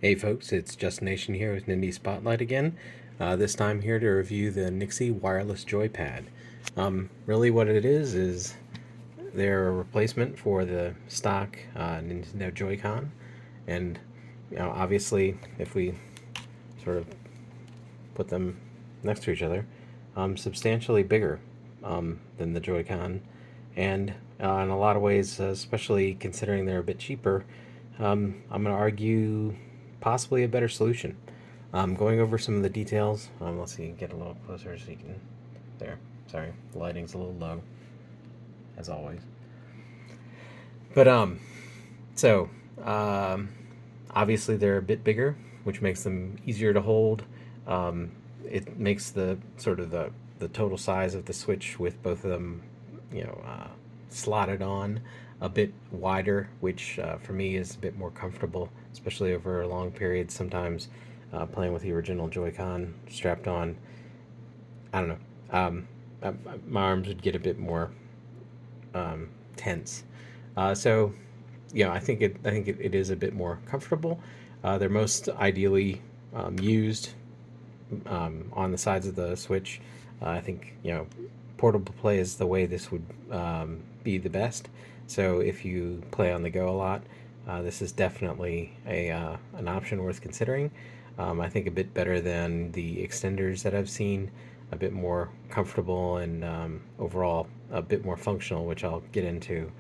Hey folks, it's Justin Nation here with Nindie Spotlight again. This time here to review the NYXI wireless Joypad. Really what it is they're a replacement for the stock Nintendo Joy-Con. And obviously if we sort of put them next to each other, substantially bigger than the Joy-Con. And in a lot of ways, especially considering they're a bit cheaper, I'm going to argue possibly a better solution. Going over some of the details. Let's see, get a little closer so you can. There. Sorry, the lighting's a little low, as always. But so obviously they're a bit bigger, which makes them easier to hold. It makes the sort of the total size of the Switch with both of them, slotted on a bit wider, which for me is a bit more comfortable, especially over long periods. Sometimes playing with the original Joy-Con strapped on, I don't know, my arms would get a bit more tense. So, I think it is a bit more comfortable. They're most ideally used on the sides of the Switch. I think portable play is the way this would be the best. So if you play on the go a lot, this is definitely an option worth considering. I think a bit better than the extenders that I've seen, a bit more comfortable and overall a bit more functional, which I'll get into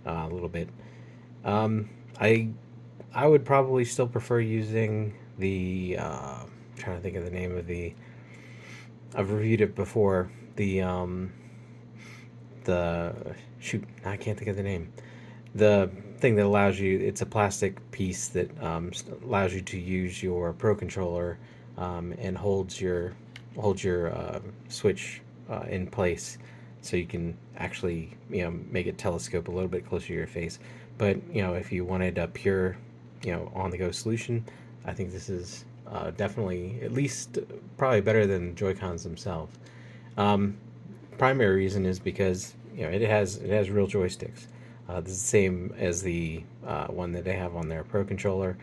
a little bit. I would probably still prefer using the trying to think of the name of the. I've reviewed it before. The shoot, I can't think of the name. The thing that allows you, it's a plastic piece that allows you to use your Pro controller and holds your Switch in place, so you can actually make it telescope a little bit closer to your face. But if you wanted a pure on the go solution, I think this is definitely at least probably better than Joy-Cons themselves. Um, Primary reason is because it has real joysticks. This is the same as the one that they have on their Pro controller.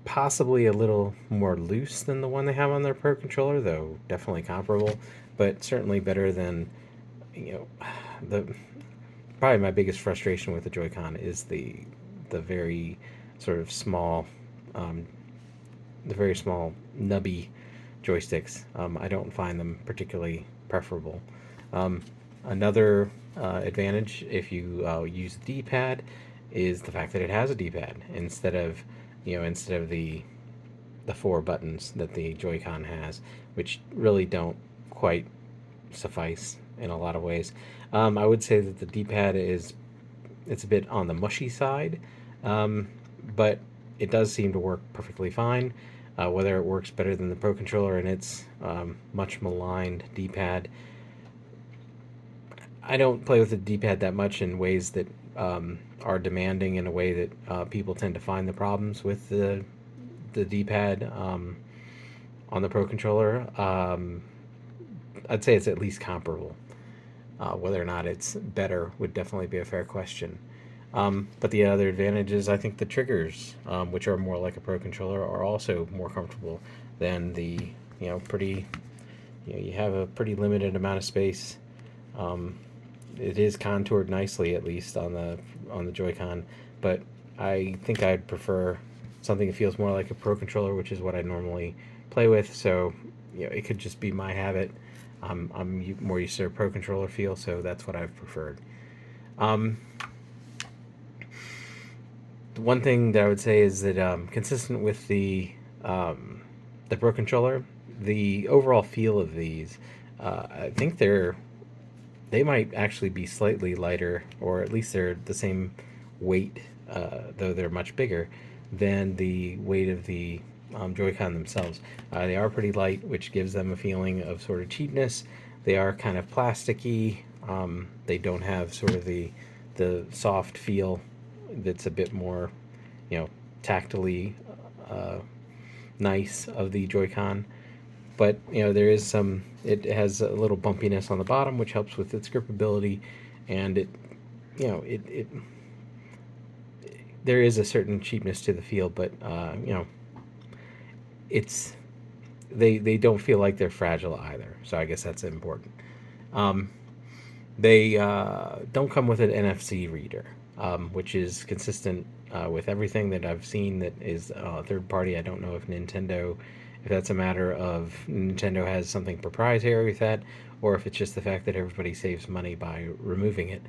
Possibly a little more loose than the one they have on their Pro controller, though definitely comparable, but certainly better than you know the probably my biggest frustration with the Joy-Con is the very sort of small, um, the very small nubby joysticks. I don't find them particularly preferable. Um, Another advantage if you use the D-pad is the fact that it has a D-pad instead of the four buttons that the Joy-Con has, which really don't quite suffice in a lot of ways. I would say that the D-pad it's a bit on the mushy side, um, but it does seem to work perfectly fine. Whether it works better than the Pro controller and its much maligned D-pad, I don't play with the D-pad that much in ways that are demanding in a way that people tend to find the problems with the D-pad on the Pro controller. I'd say it's at least comparable. Whether or not it's better would definitely be a fair question. But the other advantage is I think the triggers, which are more like a Pro controller, are also more comfortable than the pretty. You have a pretty limited amount of space. Um, it is contoured nicely, at least on the Joy-Con, but I think I'd prefer something that feels more like a Pro controller, which is what I normally play with. So it could just be my habit. I'm more used to a Pro controller feel, so that's what I've preferred. Um, the one thing that I would say is that consistent with the Pro controller, the overall feel of these, I think they might actually be slightly lighter, or at least they're the same weight, though they're much bigger than the weight of the Joy-Con themselves. They are pretty light, which gives them a feeling of sort of cheapness. They are kind of plasticky. They don't have sort of the soft feel that's a bit more, you know, tactily uh, nice of the Joy-Con. But there is some. It has a little bumpiness on the bottom, which helps with its gripability, and it there is a certain cheapness to the feel, but it's they don't feel like they're fragile either. So I guess that's important. Um, they don't come with an NFC reader, which is consistent with everything that I've seen that is third party. I don't know if that's a matter of Nintendo has something proprietary with that, or if it's just the fact that everybody saves money by removing it.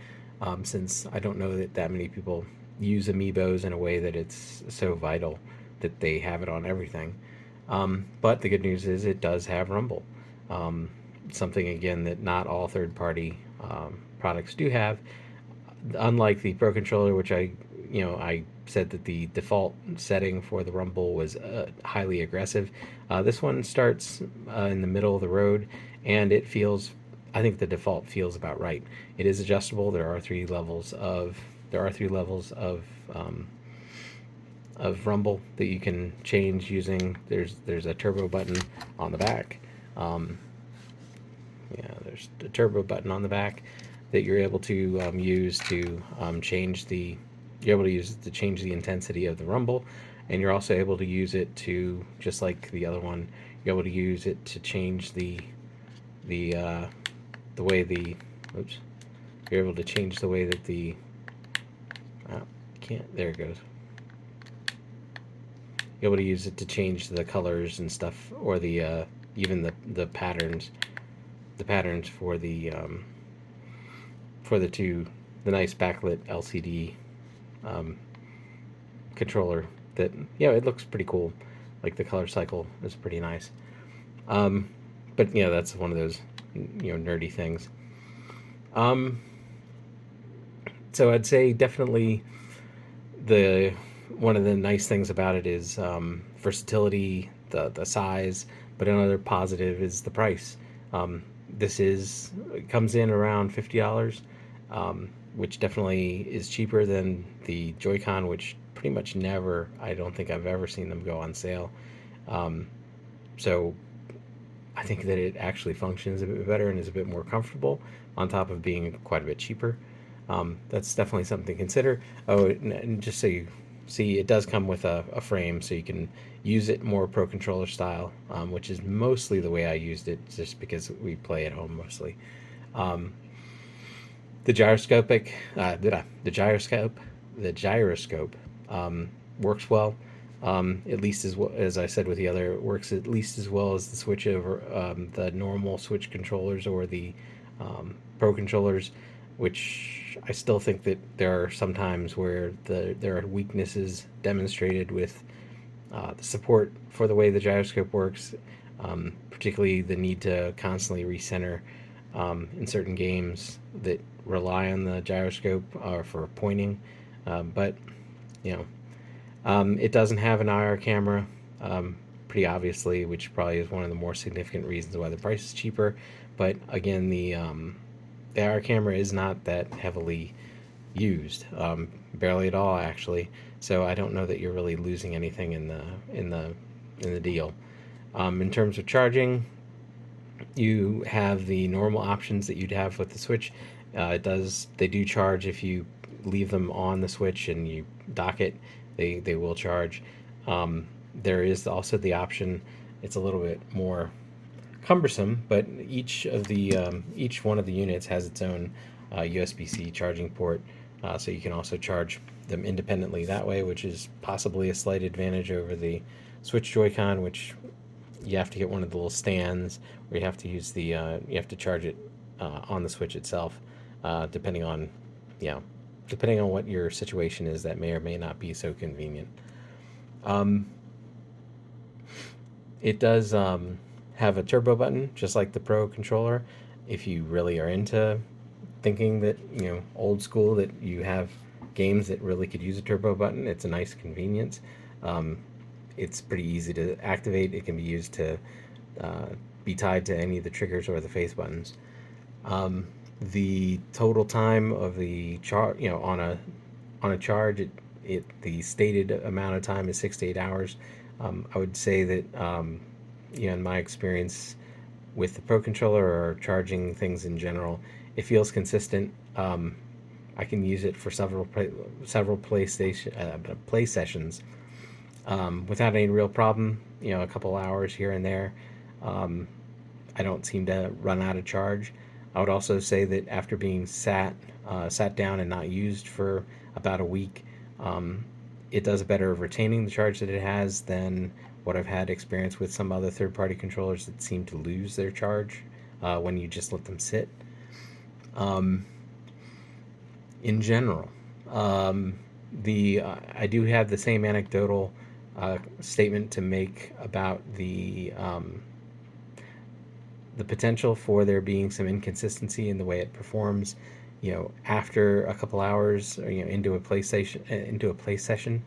Since I don't know that many people use amiibos in a way that it's so vital that they have it on everything. But the good news is it does have Rumble. Um, Something again that not all third-party products do have. Unlike the Pro controller, which I said that the default setting for the Rumble was highly aggressive. This one starts in the middle of the road, and it feels. I think the default feels about right. It is adjustable. There are 3 levels of rumble that you can change using. There's a turbo button on the back. Um, yeah, there's a turbo button on the back that you're able to use to change the. You're able to use it to change the intensity of the rumble, and you're also able to use it to, just like the other one, you're able to use it to change the the way the oops. You're able to change the way that the can't there it goes. You're able to use it to change the colors and stuff, or the even the patterns, for the nice backlit LCD um, controller. That it looks pretty cool. Like the color cycle is pretty nice. Um, but that's one of those nerdy things. Um, so I'd say definitely the one of the nice things about it is versatility, the size, but another positive is the price. Um, it comes in around $50, which definitely is cheaper than the Joy-Con, which pretty much never. I don't think I've ever seen them go on sale. Um, so I think that it actually functions a bit better and is a bit more comfortable, on top of being quite a bit cheaper. That's definitely something to consider. Oh, and just so you see, it does come with a frame, so you can use it more pro controller style, which is mostly the way I used it, just because we play at home mostly. Um, the gyroscopic, the gyroscope, the gyroscope works well. At least as well as I said with the other, it works at least as well as the switch over the normal Switch controllers or the Pro controllers, which I still think that there are some times where there are weaknesses demonstrated with the support for the way the gyroscope works, particularly the need to constantly recenter in certain games that rely on the gyroscope for pointing. But you know, it doesn't have an IR camera, pretty obviously, which probably is one of the more significant reasons why the price is cheaper. But again, the IR camera is not that heavily used, barely at all actually. So I don't know that you're really losing anything in the deal. In terms of charging, you have the normal options that you'd have with the Switch. They do charge if you leave them on the Switch and you dock it. They will charge. There is also the option. It's a little bit more cumbersome, but each one of the units has its own USB-C charging port, so you can also charge them independently that way, which is possibly a slight advantage over the Switch Joy-Con, which you have to get one of the little stands, or you have to use you have to charge it on the Switch itself, depending on depending on what your situation is. That may or may not be so convenient. Um, it does have a turbo button, just like the Pro controller. If you really are into thinking that, old school, that you have games that really could use a turbo button, it's a nice convenience. Um, it's pretty easy to activate. It can be used to uh, be tied to any of the triggers or the face buttons. The total time of the charge, on a charge, the stated amount of time is 6 to 8 hours. I would say that in my experience with the Pro controller or charging things in general, it feels consistent. I can use it for several play sessions without any real problem. A couple hours here and there. Um, I don't seem to run out of charge. I would also say that after being sat down and not used for about a week, um, it does better of retaining the charge that it has than what I've had experience with some other third-party controllers that seem to lose their charge when you just let them sit. Um, in general, um, the I do have the same anecdotal statement to make about the potential for there being some inconsistency in the way it performs. After a couple hours, or, into a play session,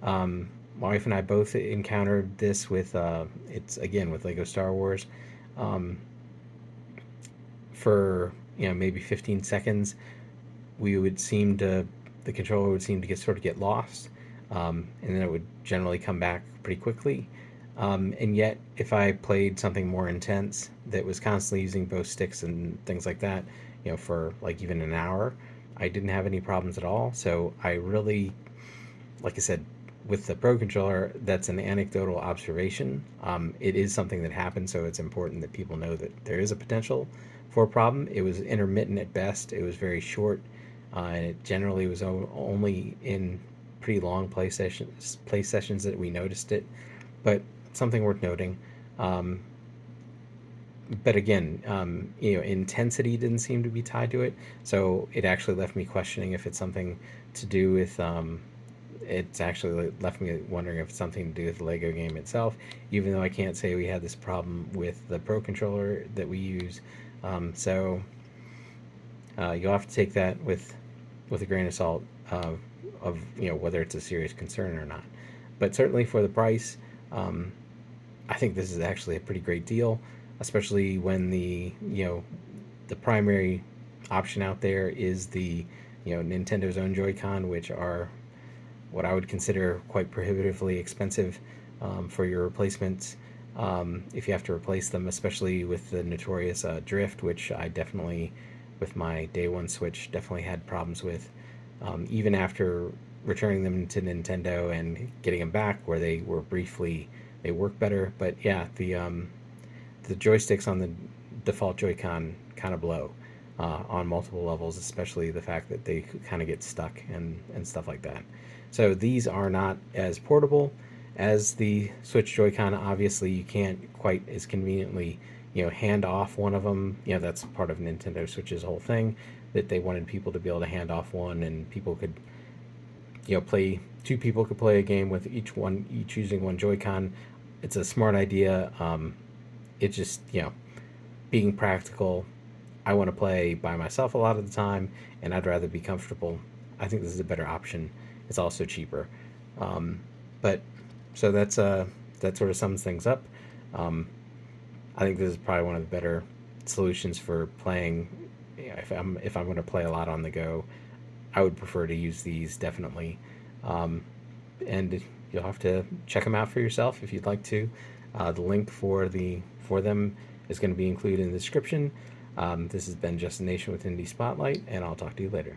my wife and I both encountered this with it's again with Lego Star Wars. Um, for maybe 15 seconds, we would seem to the controller would seem to get lost, and then it would generally come back pretty quickly. And yet, if I played something more intense that was constantly using both sticks and things like that, for like even an hour, I didn't have any problems at all. So I really, like I said, with the Pro controller, that's an anecdotal observation. It is something that happens, so it's important that people know that there is a potential for a problem. It was intermittent at best. It was very short, and it generally was only in pretty long play sessions that we noticed it. But something worth noting. Um, but again, intensity didn't seem to be tied to it, so it actually left me questioning if it's something to do with. It's actually left me wondering if it's something to do with the Lego game itself, even though I can't say we had this problem with the Pro controller that we use. So you'll have to take that with a grain of salt of whether it's a serious concern or not. But certainly for the price, um, I think this is actually a pretty great deal, especially when the primary option out there is the Nintendo's own Joy-Con, which are what I would consider quite prohibitively expensive for your replacements. If you have to replace them, especially with the notorious drift, which I definitely, with my day one Switch, definitely had problems with, even after returning them to Nintendo and getting them back, where they work better. But yeah, the joysticks on the default Joy-Con kind of blow on multiple levels, especially the fact that they kind of get stuck and stuff like that. So these are not as portable as the Switch Joy-Con. Obviously, you can't quite as conveniently hand off one of them. That's part of Nintendo Switch's whole thing, that they wanted people to be able to hand off one, and people could play, two people could play a game with each using one Joy-Con. It's a smart idea. It's just being practical. I want to play by myself a lot of the time, and I'd rather be comfortable. I think this is a better option. It's also cheaper. But so that sort of sums things up. I think this is probably one of the better solutions for playing. If I'm going to play a lot on the go, I would prefer to use these definitely. And you'll have to check them out for yourself if you'd like to. The link for them is going to be included in the description. This has been Just a Nation with Indie Spotlight, and I'll talk to you later.